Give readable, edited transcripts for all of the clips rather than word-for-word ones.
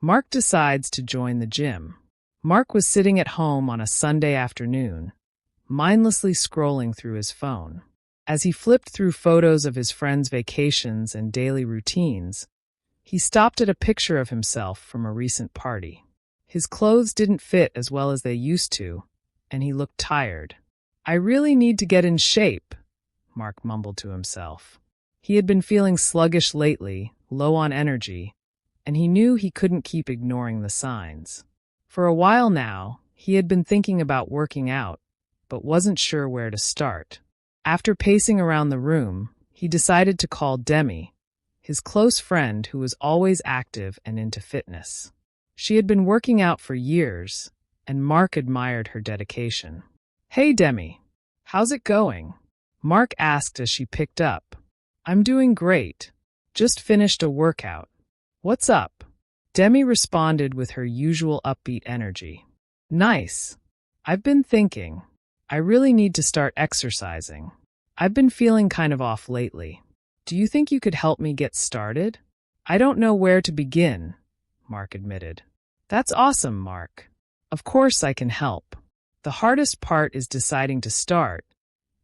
Mark decides to join the gym. Mark was sitting at home on a Sunday afternoon, mindlessly scrolling through his phone. As he flipped through photos of his friends' vacations and daily routines, he stopped at a picture of himself from a recent party. His clothes didn't fit as well as they used to, and he looked tired. "I really need to get in shape," Mark mumbled to himself. He had been feeling sluggish lately, low on energy, and he knew he couldn't keep ignoring the signs. For a while now, he had been thinking about working out, but wasn't sure where to start. After pacing around the room, he decided to call Demi, his close friend who was always active and into fitness. She had been working out for years, and Mark admired her dedication. "Hey Demi, how's it going?" Mark asked as she picked up. "I'm doing great. Just finished a workout. What's up?" Demi responded with her usual upbeat energy. "Nice. I've been thinking. I really need to start exercising. I've been feeling kind of off lately. Do you think you could help me get started?" "I don't know where to begin," Mark admitted. "That's awesome, Mark. Of course I can help. The hardest part is deciding to start,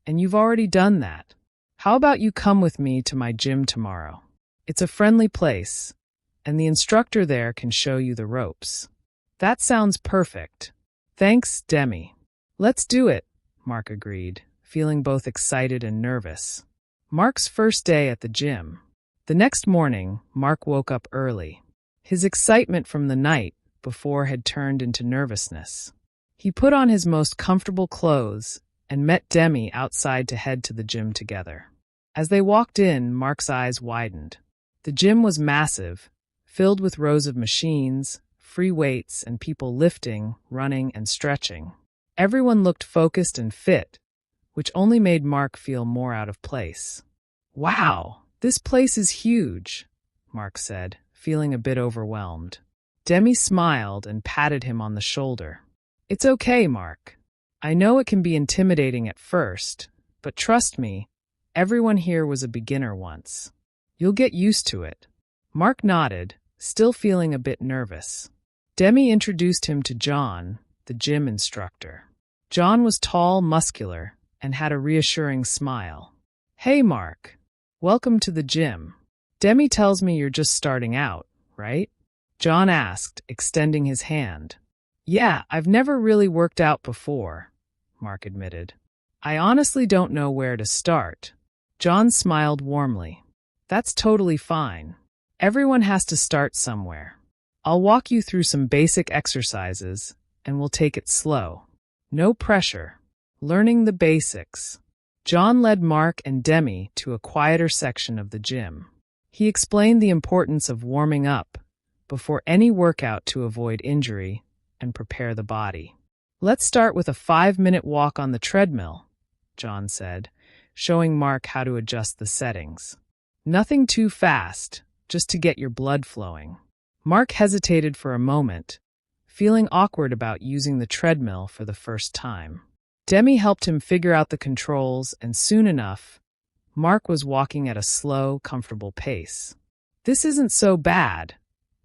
and you've already done that. How about you come with me to my gym tomorrow? It's a friendly place, and the instructor there can show you the ropes." "That sounds perfect. Thanks, Demi." "Let's do it," Mark agreed, feeling both excited and nervous. Mark's first day at the gym. The next morning, Mark woke up early. His excitement from the night before had turned into nervousness. He put on his most comfortable clothes and met Demi outside to head to the gym together. As they walked in, Mark's eyes widened. The gym was massive, filled with rows of machines, free weights, and people lifting, running, and stretching. Everyone looked focused and fit, which only made Mark feel more out of place. "Wow, this place is huge," Mark said, feeling a bit overwhelmed. Demi smiled and patted him on the shoulder. "It's okay, Mark. I know it can be intimidating at first, but trust me, everyone here was a beginner once. You'll get used to it." Mark nodded, still feeling a bit nervous. Demi introduced him to John, the gym instructor. John was tall, muscular, and had a reassuring smile. "Hey, Mark. Welcome to the gym. Demi tells me you're just starting out, right?" John asked, extending his hand. "Yeah, I've never really worked out before," Mark admitted. "I honestly don't know where to start." John smiled warmly. "That's totally fine. Everyone has to start somewhere. I'll walk you through some basic exercises, and we'll take it slow. No pressure. Learning the basics." John led Mark and Demi to a quieter section of the gym. He explained the importance of warming up before any workout to avoid injury and prepare the body. "Let's start with a 5-minute walk on the treadmill," John said, showing Mark how to adjust the settings. "Nothing too fast, just to get your blood flowing." Mark hesitated for a moment, feeling awkward about using the treadmill for the first time. Demi helped him figure out the controls, and soon enough, Mark was walking at a slow, comfortable pace. "This isn't so bad,"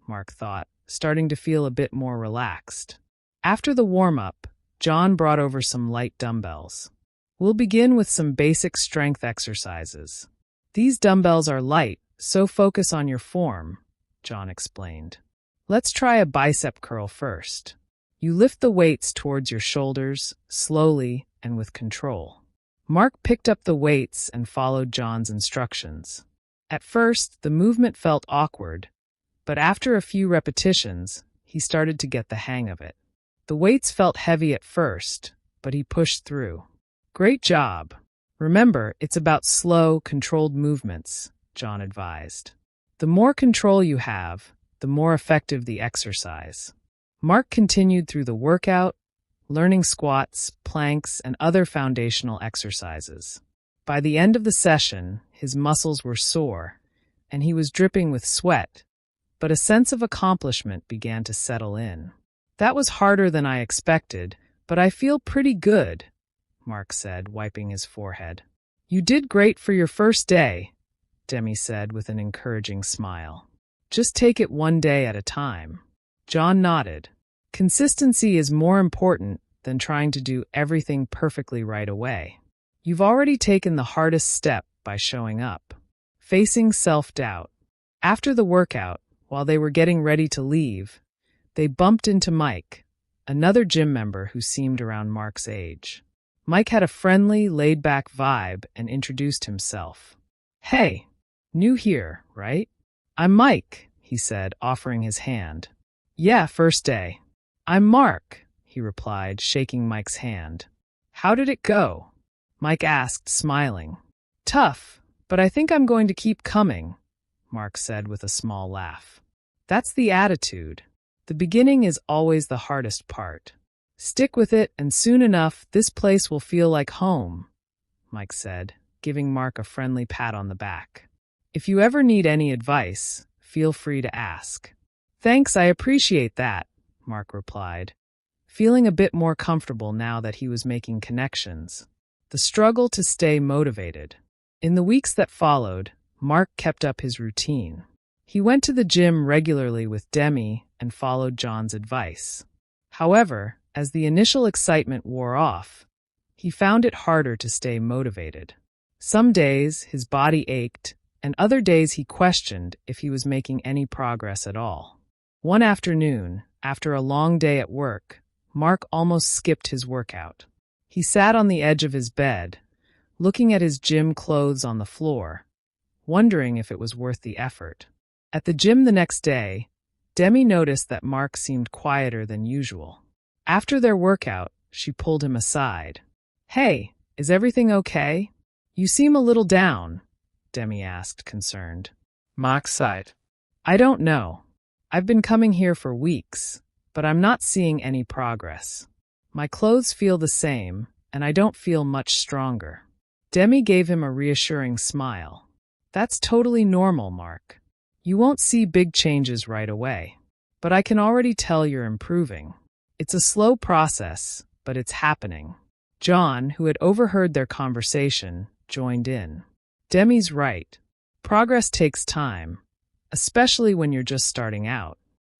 Mark thought, starting to feel a bit more relaxed. After the warm-up, John brought over some light dumbbells. "We'll begin with some basic strength exercises. These dumbbells are light, so focus on your form," John explained. "Let's try a bicep curl first. You lift the weights towards your shoulders, slowly and with control." Mark picked up the weights and followed John's instructions. At first, the movement felt awkward, but after a few repetitions, he started to get the hang of it. The weights felt heavy at first, but he pushed through. "Great job. Remember, it's about slow, controlled movements," John advised. "The more control you have, the more effective the exercise." Mark continued through the workout, learning squats, planks, and other foundational exercises. By the end of the session, his muscles were sore, and he was dripping with sweat, but a sense of accomplishment began to settle in. "That was harder than I expected, but I feel pretty good," Mark said, wiping his forehead. "You did great for your first day," Demi said with an encouraging smile. "Just take it one day at a time." John nodded. Consistency is more important than trying to do everything perfectly right away. You've already taken the hardest step by showing up. Facing self-doubt. After the workout, while they were getting ready to leave, they bumped into Mike, another gym member who seemed around Mark's age. Mike had a friendly, laid-back vibe and introduced himself. "Hey, new here, right? I'm Mike," he said, offering his hand. "Yeah, first day." "I'm Mark," he replied, shaking Mike's hand. "How did it go?" Mike asked, smiling. "Tough, but I think I'm going to keep coming," Mark said with a small laugh. "That's the attitude. The beginning is always the hardest part. Stick with it, and soon enough, this place will feel like home," Mike said, giving Mark a friendly pat on the back. "If you ever need any advice, feel free to ask." "Thanks, I appreciate that," Mark replied, feeling a bit more comfortable now that he was making connections. The struggle to stay motivated. In the weeks that followed, Mark kept up his routine. He went to the gym regularly with Demi and followed John's advice. However, as the initial excitement wore off, he found it harder to stay motivated. Some days his body ached, and other days he questioned if he was making any progress at all. One afternoon, after a long day at work, Mark almost skipped his workout. He sat on the edge of his bed, looking at his gym clothes on the floor, wondering if it was worth the effort. At the gym the next day, Demi noticed that Mark seemed quieter than usual. After their workout, she pulled him aside. "Hey, is everything okay? You seem a little down," Demi asked, concerned. Mark sighed. "I don't know. I've been coming here for weeks, but I'm not seeing any progress. My clothes feel the same, and I don't feel much stronger." Demi gave him a reassuring smile. "That's totally normal, Mark. You won't see big changes right away, but I can already tell you're improving. It's a slow process, but it's happening." John, who had overheard their conversation, joined in. "Demi's right. Progress takes time, especially when you're just starting out.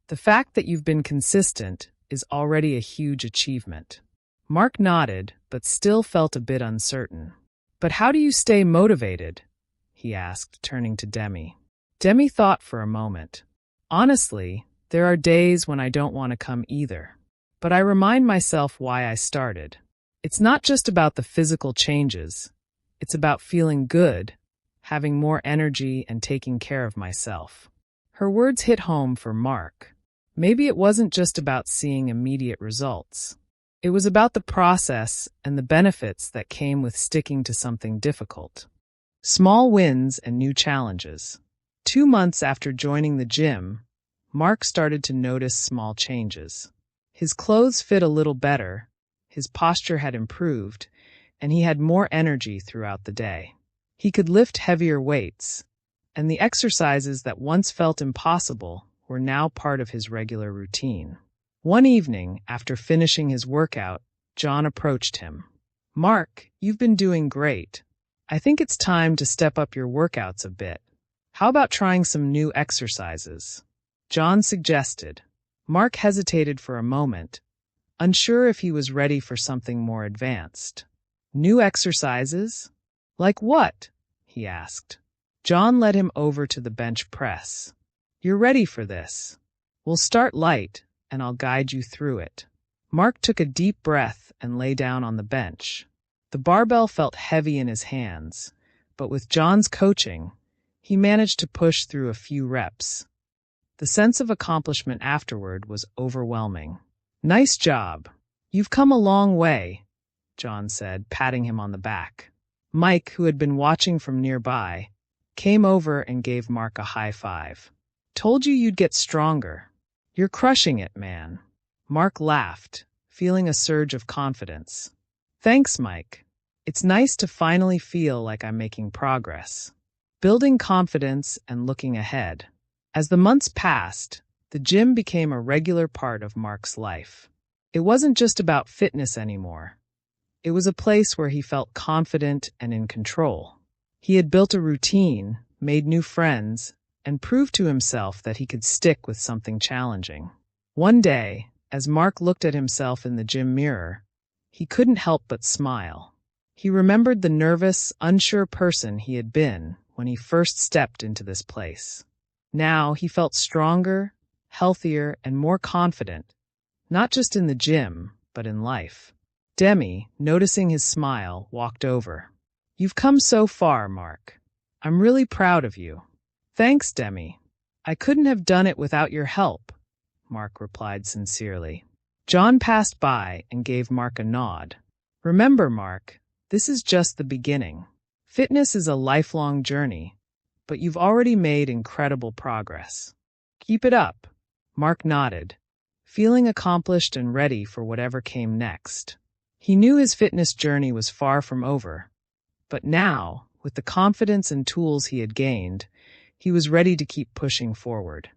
The fact that you've been consistent is already a huge achievement." Mark nodded, but still felt a bit uncertain. "But how do you stay motivated?" he asked, turning to Demi. Demi thought for a moment. "Honestly, there are days when I don't want to come either. But I remind myself why I started. It's not just about the physical changes. It's about feeling good, having more energy, and taking care of myself." Her words hit home for Mark. Maybe it wasn't just about seeing immediate results. It was about the process and the benefits that came with sticking to something difficult. Small wins and new challenges. 2 months after joining the gym, Mark started to notice small changes. His clothes fit a little better, his posture had improved, and he had more energy throughout the day. He could lift heavier weights, and the exercises that once felt impossible were now part of his regular routine. One evening, after finishing his workout, John approached him. "Mark, you've been doing great. I think it's time to step up your workouts a bit. How about trying some new exercises?" John suggested. Mark hesitated for a moment, unsure if he was ready for something more advanced. "New exercises? Like what?" he asked. John led him over to the bench press. "You're ready for this. We'll start light, and I'll guide you through it." Mark took a deep breath and lay down on the bench. The barbell felt heavy in his hands, but with John's coaching, he managed to push through a few reps. The sense of accomplishment afterward was overwhelming. "Nice job. You've come a long way," John said, patting him on the back. Mike, who had been watching from nearby, came over and gave Mark a high five. "Told you you'd get stronger. You're crushing it, man." Mark laughed, feeling a surge of confidence. "Thanks, Mike. It's nice to finally feel like I'm making progress." Building confidence and looking ahead. As the months passed, the gym became a regular part of Mark's life. It wasn't just about fitness anymore. It was a place where he felt confident and in control. He had built a routine, made new friends, and proved to himself that he could stick with something challenging. One day, as Mark looked at himself in the gym mirror, he couldn't help but smile. He remembered the nervous, unsure person he had been when he first stepped into this place. Now he felt stronger, healthier, and more confident, not just in the gym, but in life. Demi, noticing his smile, walked over. "You've come so far, Mark. I'm really proud of you." "Thanks, Demi. I couldn't have done it without your help," Mark replied sincerely. John passed by and gave Mark a nod. "Remember, Mark, this is just the beginning. Fitness is a lifelong journey, but you've already made incredible progress. Keep it up." Mark nodded, feeling accomplished and ready for whatever came next. He knew his fitness journey was far from over, but now, with the confidence and tools he had gained, he was ready to keep pushing forward.